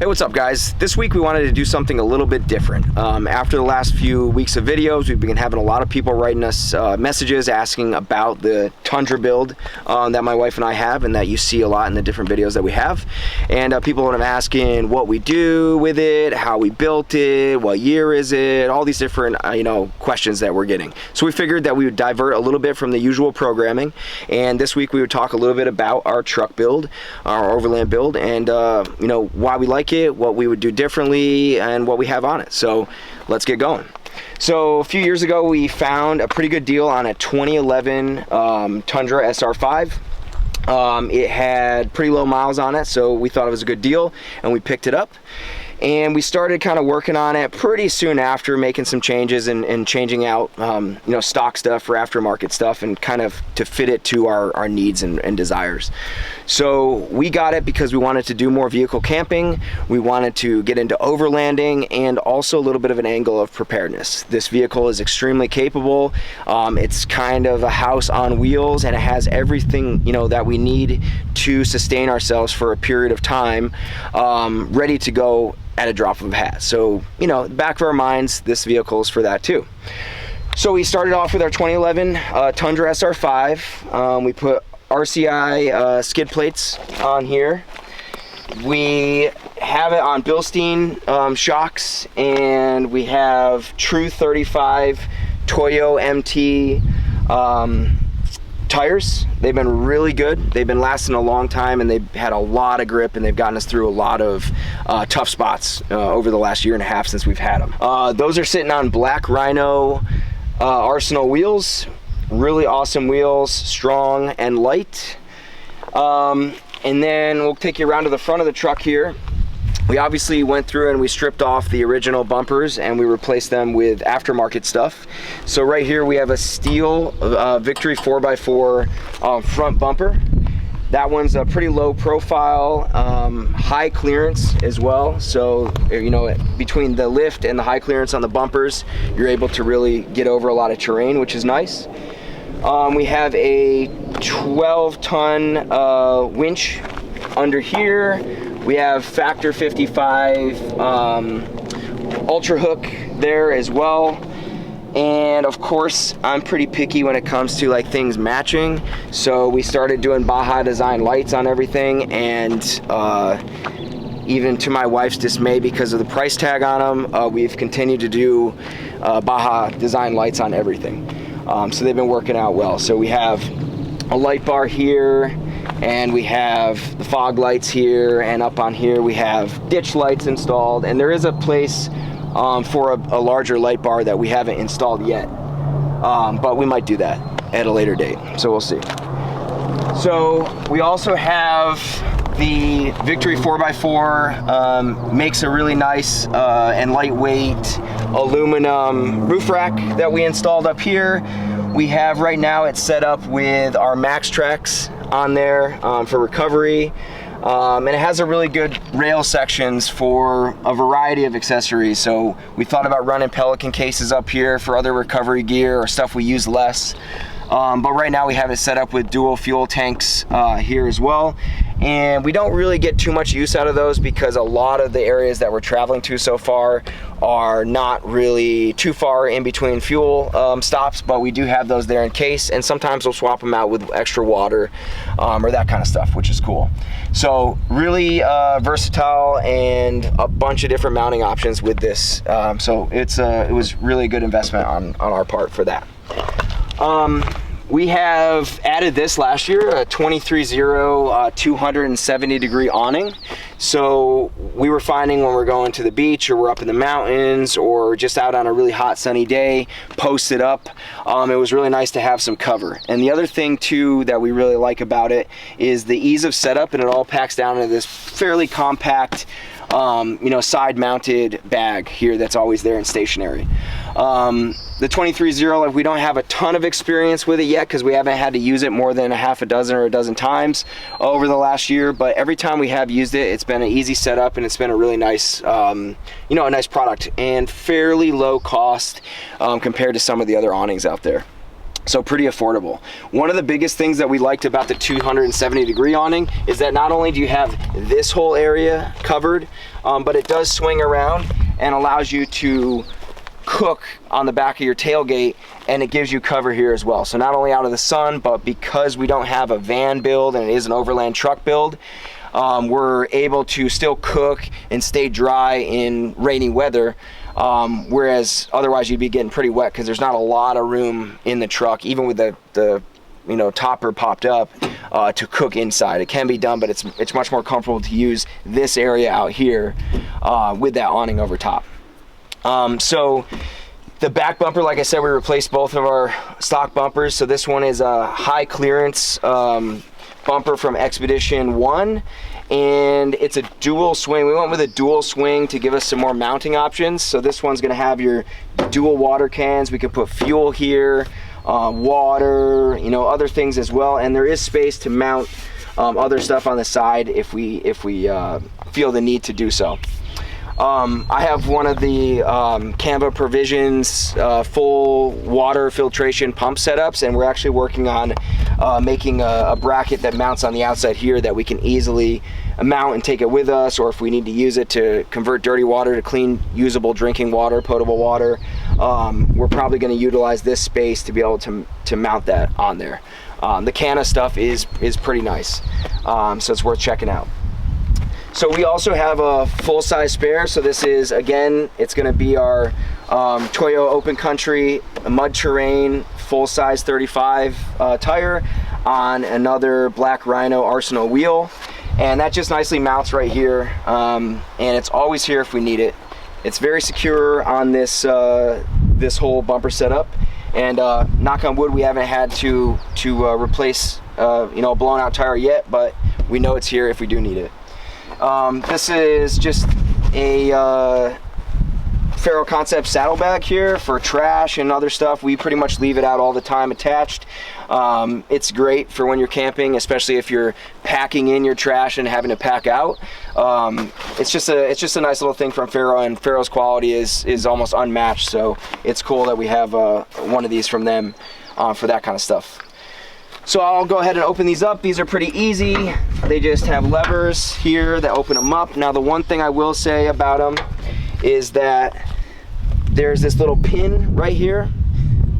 Hey, what's up guys? This week we wanted to do something a little bit different. After the last few weeks of videos, we've been having a lot of people writing us messages asking about the Tundra build that my wife and I have and that you see a lot in the different videos that we have. And people have been asking what we do with it, how we built it, what year is it, all these different questions that we're getting. So we figured that we would divert a little bit from the usual programming, and this week we would talk a little bit about our truck build, our overland build, and why we like it, what we would do differently, and what we have on it. So let's get going. So a few years ago we found a pretty good deal on a 2011 Tundra SR5. It had pretty low miles on it, so we thought it was a good deal and we picked it up. And we started kind of working on it pretty soon after, making some changes and changing out stock stuff for aftermarket stuff and kind of to fit it to our needs and desires. So we got it because we wanted to do more vehicle camping, we wanted to get into overlanding, and also a little bit of an angle of preparedness. This vehicle is extremely capable. It's kind of a house on wheels, and it has everything that we need to sustain ourselves for a period of time, ready to go at a drop of a hat. So, back of our minds, this vehicle is for that too. So we started off with our 2011 Tundra SR5. We put RCI Skid Plates on here. We have it on Bilstein shocks, and we have True 35 TOYO MT tires. They've been really good. They've been lasting a long time, and they've had a lot of grip, and they've gotten us through a lot of tough spots over the last year and a half since we've had them. Those are sitting on black Rhino Arsenal wheels. Really awesome wheels, strong and light. And then we'll take you around to the front of the truck here. We obviously went through and we stripped off the original bumpers and we replaced them with aftermarket stuff. So right here we have a steel Victory 4x4 front bumper. That one's a pretty low profile, high clearance as well. So, between the lift and the high clearance on the bumpers, you're able to really get over a lot of terrain, which is nice. We have a 12-ton winch under here. We have Factor 55 Ultra Hook there as well. And of course, I'm pretty picky when it comes to things matching. So we started doing Baja Design lights on everything, and even to my wife's dismay, because of the price tag on them, we've continued to do Baja Design lights on everything. So they've been working out well. So we have a light bar here, and we have the fog lights here, and up on here we have ditch lights installed, and there is a place for a larger light bar that we haven't installed yet, but we might do that at a later date, so we'll see. So we also have the Victory 4x4, makes a really nice and lightweight aluminum roof rack that we installed up here. We have right now it's set up with our Max Tracks on there for recovery. And it has a really good rail sections for a variety of accessories. So we thought about running Pelican cases up here for other recovery gear or stuff we use less. But right now we have it set up with dual fuel tanks here as well. And we don't really get too much use out of those because a lot of the areas that we're traveling to so far are not really too far in between fuel stops, but we do have those there in case, and sometimes we'll swap them out with extra water or that kind of stuff, which is cool. So really versatile and a bunch of different mounting options with this. So it was really a good investment on our part for that. We have added this last year, a 23-0 270 degree awning. So we were finding when we're going to the beach or we're up in the mountains or just out on a really hot sunny day, posted up, it was really nice to have some cover. And the other thing too that we really like about it is the ease of setup, and it all packs down into this fairly compact side mounted bag here that's always there and stationary. The 23-0, we don't have a ton of experience with it yet because we haven't had to use it more than a half a dozen or a dozen times over the last year, but every time we have used it, it's been an easy setup, and it's been a really nice a nice product and fairly low cost compared to some of the other awnings out there. So pretty affordable. One of the biggest things that we liked about the 270-degree awning is that not only do you have this whole area covered, but it does swing around and allows you to cook on the back of your tailgate, and it gives you cover here as well. So not only out of the sun, but because we don't have a van build and it is an overland truck build, we're able to still cook and stay dry in rainy weather. Whereas otherwise you'd be getting pretty wet because there's not a lot of room in the truck, even with the you know, topper popped up, to cook inside. It can be done, but it's much more comfortable to use this area out here with that awning over top. So the back bumper, like I said, we replaced both of our stock bumpers. So this one is a high clearance bumper from Expedition 1. And it's a dual swing. We went with a dual swing to give us some more mounting options. So this one's gonna have your dual water cans. We could put fuel here, water, you know, other things as well. And there is space to mount other stuff on the side if we feel the need to do so. I have one of the Canva Provisions full water filtration pump setups, and we're actually working on making a bracket that mounts on the outside here that we can easily mount and take it with us, or if we need to use it to convert dirty water to clean, usable drinking water, potable water, we're probably going to utilize this space to be able to mount that on there. The Canna stuff is pretty nice, so it's worth checking out. So we also have a full-size spare. So this is, again, it's going to be our TOYO Open Country Mud Terrain full-size 35 tire on another black Rhino Arsenal wheel. And that just nicely mounts right here, and it's always here if we need it. It's very secure on this this whole bumper setup, and knock on wood, we haven't had to replace you know, a blown out tire yet, but we know it's here if we do need it. This is just a Faro Concept saddlebag here for trash and other stuff. We pretty much leave it out all the time attached. It's great for when you're camping, especially if you're packing in your trash and having to pack out. It's just a nice little thing from Faro, and Faro's quality is almost unmatched. So it's cool that we have one of these from them for that kind of stuff. So I'll go ahead and open these up. These are pretty easy. They just have levers here that open them up. Now the one thing I will say about them is that there's this little pin right here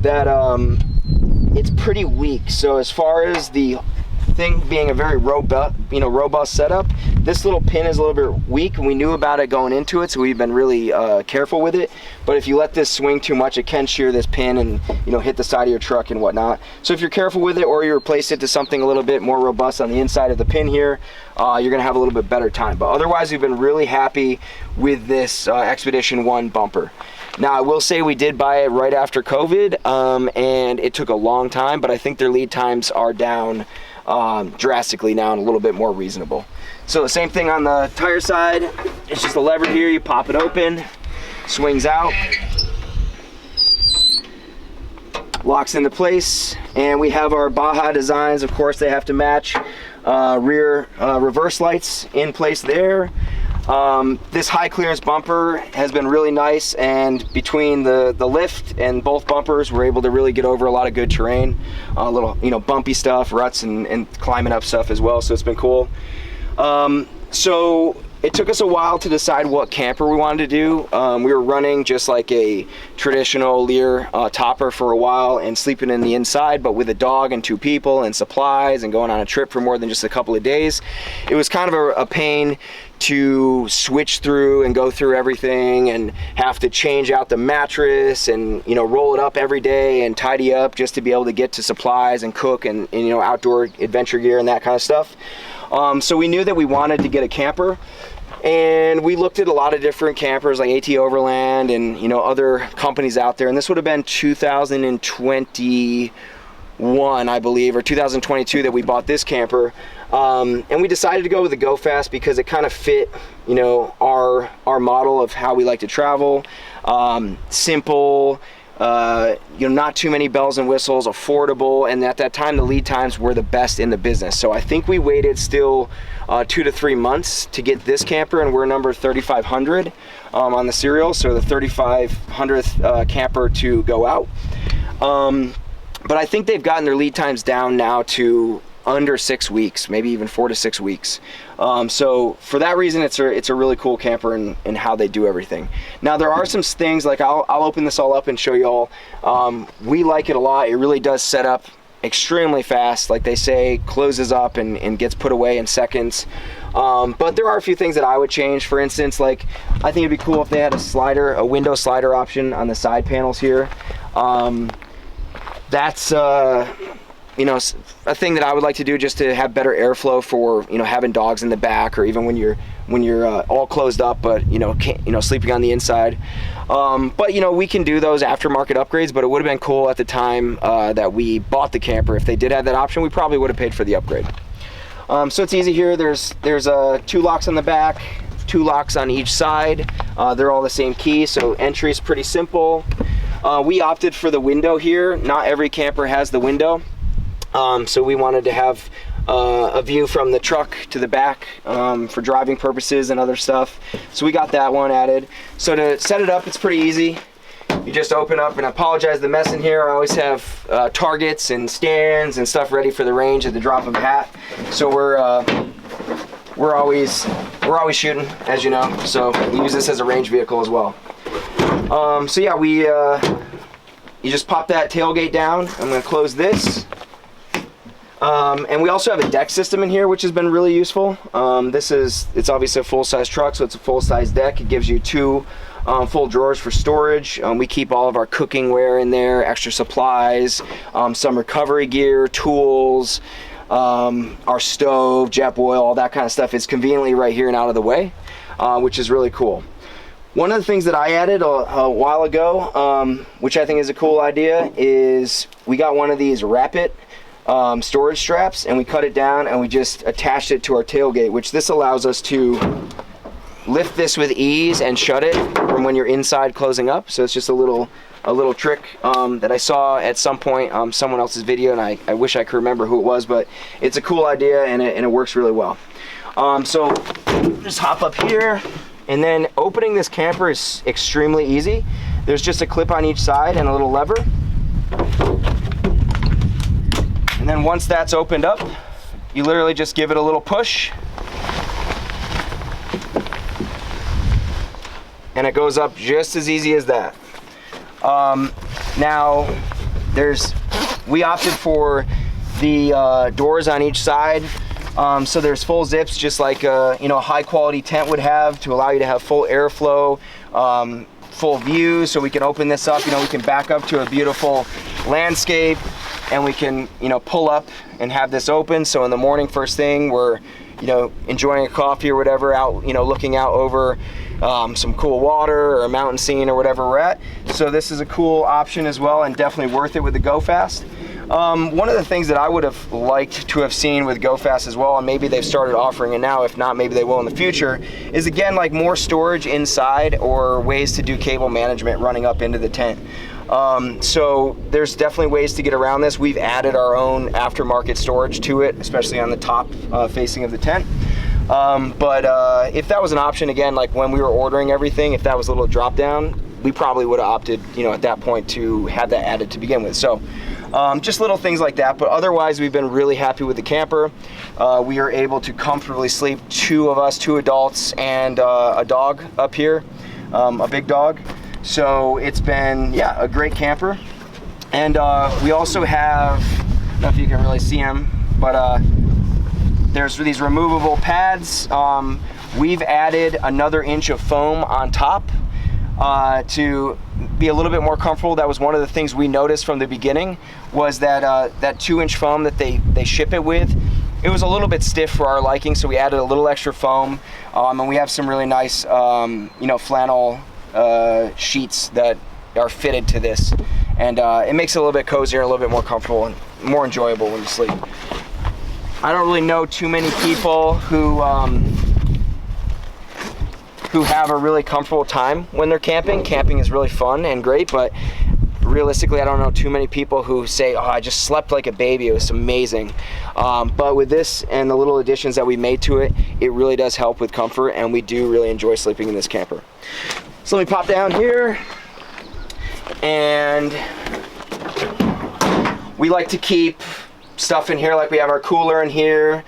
that it's pretty weak. So as far as the thing being a very robust setup, this little pin is a little bit weak, and we knew about it going into it, so we've been really careful with it. But if you let this swing too much, it can shear this pin and, you know, hit the side of your truck and whatnot. So if you're careful with it, or you replace it to something a little bit more robust on the inside of the pin here, you're gonna have a little bit better time. But otherwise, we've been really happy with this Expedition 1 bumper. Now I will say we did buy it right after COVID, and it took a long time, but I think their lead times are down drastically now and a little bit more reasonable. So the same thing on the tire side. It's just a lever here, you pop it open, swings out, locks into place, and we have our Baja Designs. Of course, they have to match rear reverse lights in place there. This high clearance bumper has been really nice, and between the lift and both bumpers, we're able to really get over a lot of good terrain, a little, you know, bumpy stuff, ruts, and climbing up stuff as well. So it's been cool. So it took us a while to decide what camper we wanted to do. We were running just like a traditional Lear topper for a while and sleeping in the inside, but with a dog and 2 people and supplies and going on a trip for more than just a couple of days, it was kind of a pain to switch through and go through everything and have to change out the mattress and, you know, roll it up every day and tidy up just to be able to get to supplies and cook and you know, outdoor adventure gear and that kind of stuff. So we knew that we wanted to get a camper, and we looked at a lot of different campers like AT Overland and, you know, other companies out there, and this would have been 2021, I believe, or 2022 that we bought this camper. And we decided to go with the GoFast because it kind of fit, you know, our model of how we like to travel. Simple, you know, not too many bells and whistles, affordable, and at that time the lead times were the best in the business. So I think we waited still 2 to 3 months to get this camper, and we're number 3,500 on the serial, so the 3,500th camper to go out. but I think they've gotten their lead times down now to under 6 weeks, maybe even 4 to 6 weeks. So for that reason, it's a really cool camper in how they do everything. Now there are some things, like I'll open this all up and show you all. We like it a lot. It really does set up extremely fast. Like they say, closes up and gets put away in seconds. But there are a few things that I would change. For instance, like I think it'd be cool if they had a window slider option on the side panels here. That's you know, a thing that I would like to do, just to have better airflow for, you know, having dogs in the back, or even when you're all closed up, but sleeping on the inside. But you know, we can do those aftermarket upgrades, but it would have been cool at the time that we bought the camper. If they did have that option, we probably would have paid for the upgrade. So it's easy here. There's 2 locks on the back, 2 locks on each side. They're all the same key, so entry is pretty simple. We opted for the window here. Not every camper has the window. So we wanted to have a view from the truck to the back for driving purposes and other stuff. So we got that one added. So to set it up, it's pretty easy. You just open up, and I apologize the mess in here. I always have targets and stands and stuff ready for the range at the drop of a hat. So we're always shooting, as you know. So we use this as a range vehicle as well. So yeah, you just pop that tailgate down. I'm going to close this. And we also have a deck system in here, which has been really useful. It's obviously a full-size truck, so it's a full-size deck. It gives you 2 full drawers for storage. We keep all of our cooking ware in there, extra supplies, some recovery gear, tools, our stove, jet oil, all that kind of stuff is conveniently right here and out of the way, which is really cool. One of the things that I added a while ago, which I think is a cool idea, is we got one of these Rapid storage straps, and we cut it down and we just attached it to our tailgate, which this allows us to lift this with ease and shut it from when you're inside closing up. So it's just a little trick that I saw at some point someone else's video, and I wish I could remember who it was, but it's a cool idea, and it works really well. So just hop up here, and then opening this camper is extremely easy. There's just a clip on each side and a little lever. And then once that's opened up, you literally just give it a little push, and it goes up just as easy as that. Now, we opted for the doors on each side, so there's full zips, just like a high quality tent would have, to allow you to have full airflow, full view. So we can open this up, we can back up to a beautiful landscape, and we can pull up and have this open. So in the morning, first thing, we're enjoying a coffee or whatever, out looking out over some cool water or a mountain scene or whatever we're at. So this is a cool option as well, and definitely worth it with the GoFast. One of the things that I would have liked to have seen with GoFast as well, and maybe they've started offering it now, if not, maybe they will in the future, is again, like more storage inside, or ways to do cable management running up into the tent. So there's definitely ways to get around this. We've added our own aftermarket storage to it, especially on the top facing of the tent. But if that was an option, again, like when we were ordering everything, if that was a little drop down, we probably would have opted, at that point, to have that added to begin with. So just little things like that, but otherwise we've been really happy with the camper. We are able to comfortably sleep, 2 of us, 2 adults, and a dog up here, a big dog. So it's been, a great camper. And we also have, I don't know if you can really see them, but there's these removable pads. We've added another inch of foam on top to be a little bit more comfortable. That was one of the things we noticed from the beginning, was that that 2-inch foam that they ship it with, it was a little bit stiff for our liking, so we added a little extra foam, and we have some really nice flannel sheets that are fitted to this, and it makes it a little bit cozier, a little bit more comfortable, and more enjoyable when you sleep. I don't really know too many people who have a really comfortable time when they're camping. Camping is really fun and great, but realistically, I don't know too many people who say, oh, I just slept like a baby, it was amazing. But with this and the little additions that we made to it, it really does help with comfort, and we do really enjoy sleeping in this camper. So let me pop down here, and we like to keep stuff in here, like we have our cooler in here,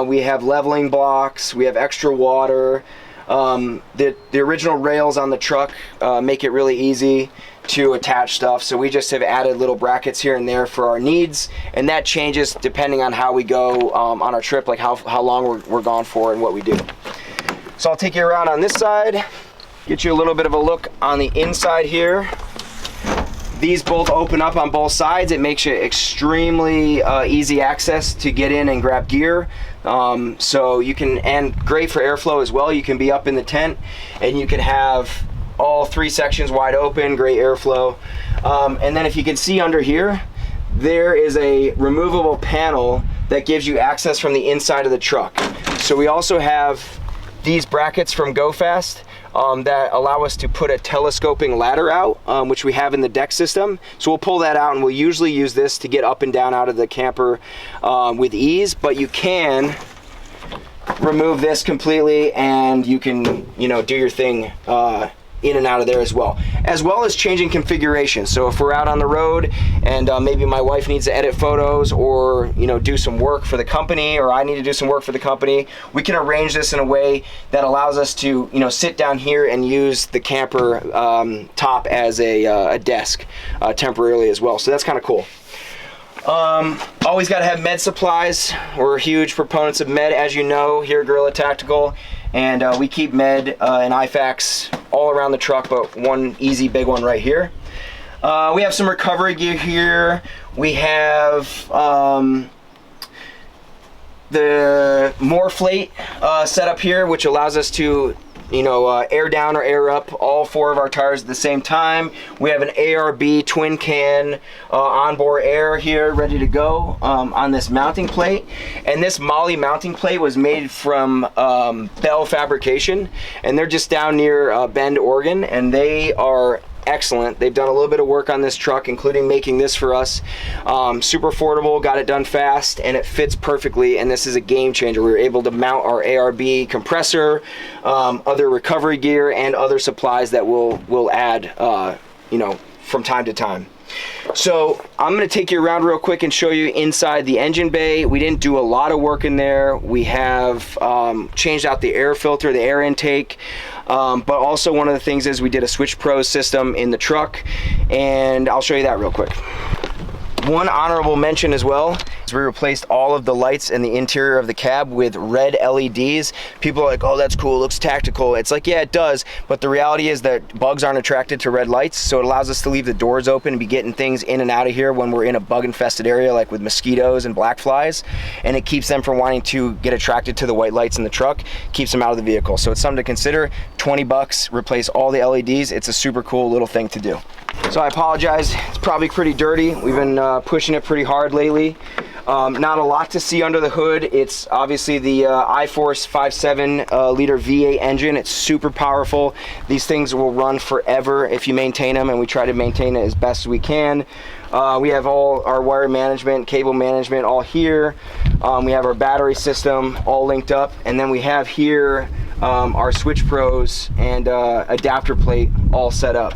we have leveling blocks, we have extra water. The original rails on the truck make it really easy to attach stuff, so we just have added little brackets here and there for our needs, and that changes depending on how we go on our trip, like how long we're gone for and what we do. So I'll take you around on this side, get you a little bit of a look on the inside here. These both open up on both sides. It makes it extremely easy access to get in and grab gear. So you can, and great for airflow as well. You can be up in the tent and you can have all 3 sections wide open, great airflow. And then if you can see under here, there is a removable panel that gives you access from the inside of the truck. So we also have these brackets from GoFast that allow us to put a telescoping ladder out, which we have in the deck system. So we'll pull that out, and we'll usually use this to get up and down out of the camper with ease, but you can remove this completely and you can, you know, do your thing in and out of there as well as changing configuration. So if we're out on the road and maybe my wife needs to edit photos, or you know, do some work for the company, or I need to do some work for the company, we can arrange this in a way that allows us to, you know, sit down here and use the camper top as a desk temporarily as well. So that's kind of cool. Always got to have med supplies. We're huge proponents of med, as you know, here at Guerrilla Tactical, and we keep med and IFAKs all around the truck, but one easy big one right here. We have some recovery gear here. We have the Morflate set up here, which allows us to, you know, air down or air up all 4 of our tires at the same time. We have an ARB twin can onboard air here ready to go on this mounting plate. And this Molle mounting plate was made from Bell Fabrication, and they're just down near Bend, Oregon, and they are excellent. They've done a little bit of work on this truck, including making this for us. Super affordable, got it done fast, and it fits perfectly, and this is a game changer. We were able to mount our ARB compressor, other recovery gear, and other supplies that we'll add you know, from time to time. So I'm going to take you around real quick and show you inside the engine bay. We didn't do a lot of work in there. We have changed out the air filter, the air intake, but also one of the things is we did a Switch Pro system in the truck, and I'll show you that real quick. One honorable mention as well is we replaced all of the lights in the interior of the cab with red LEDs. People are like, oh, that's cool, looks tactical. It's like, yeah, it does, but the reality is that bugs aren't attracted to red lights, so it allows us to leave the doors open and be getting things in and out of here when we're in a bug infested area, like with mosquitoes and black flies, and it keeps them from wanting to get attracted to the white lights in the truck, keeps them out of the vehicle. So it's something to consider. 20 bucks, replace all the LEDs. It's a super cool little thing to do. So I apologize, it's probably pretty dirty. We've been pushing it pretty hard lately. Not a lot to see under the hood. It's obviously the iForce 5.7 liter V8 engine. It's super powerful. These things will run forever if you maintain them, and we try to maintain it as best as we can. We have all our wire management, cable management all here. We have our battery system all linked up, and then we have here our Switch Pros and adapter plate all set up.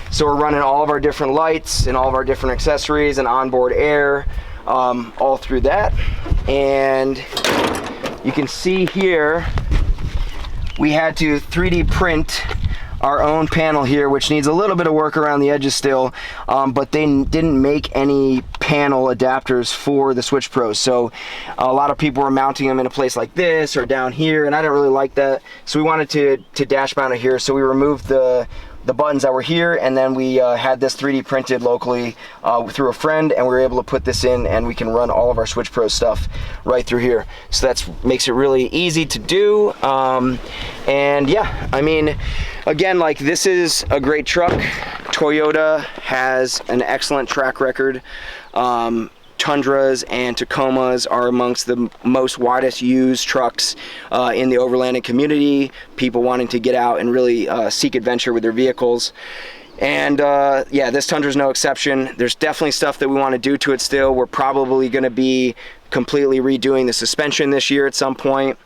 So we're running all of our different lights and all of our different accessories and onboard air all through that. And you can see here we had to 3D print our own panel here, which needs a little bit of work around the edges still, but they didn't make any panel adapters for the Switch Pros. So a lot of people were mounting them in a place like this or down here, and I didn't really like that. So we wanted to dash mount it here. So we removed the buttons that were here, and then we had this 3D printed locally through a friend, and we were able to put this in, and we can run all of our Switch Pro stuff right through here. So that makes it really easy to do. And yeah, I mean, again, like, this is a great truck. Toyota has an excellent track record. Tundras and Tacomas are amongst the most widest used trucks in the overlanding community, people wanting to get out and really seek adventure with their vehicles. And yeah, this Tundra is no exception. There's definitely stuff that we want to do to it still. We're probably going to be completely redoing the suspension this year at some point.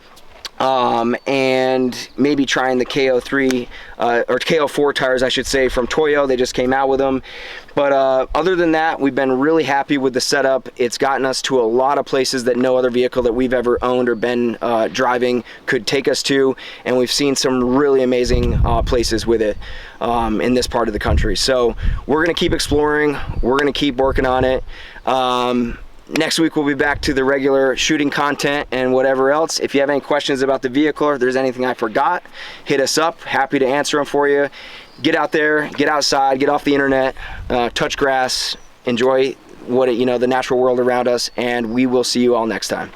and maybe trying the KO3 or KO4 tires, I should say, from TOYO. They just came out with them. But other than that, we've been really happy with the setup. It's gotten us to a lot of places that no other vehicle that we've ever owned or been driving could take us to, and we've seen some really amazing places with it in this part of the country. So we're gonna keep exploring, we're gonna keep working on it. Next week we'll be back to the regular shooting content and whatever else. If you have any questions about the vehicle, or if there's anything I forgot, hit us up. Happy to answer them for you. Get out there, get outside, get off the internet, touch grass, enjoy the natural world around us, and we will see you all next time.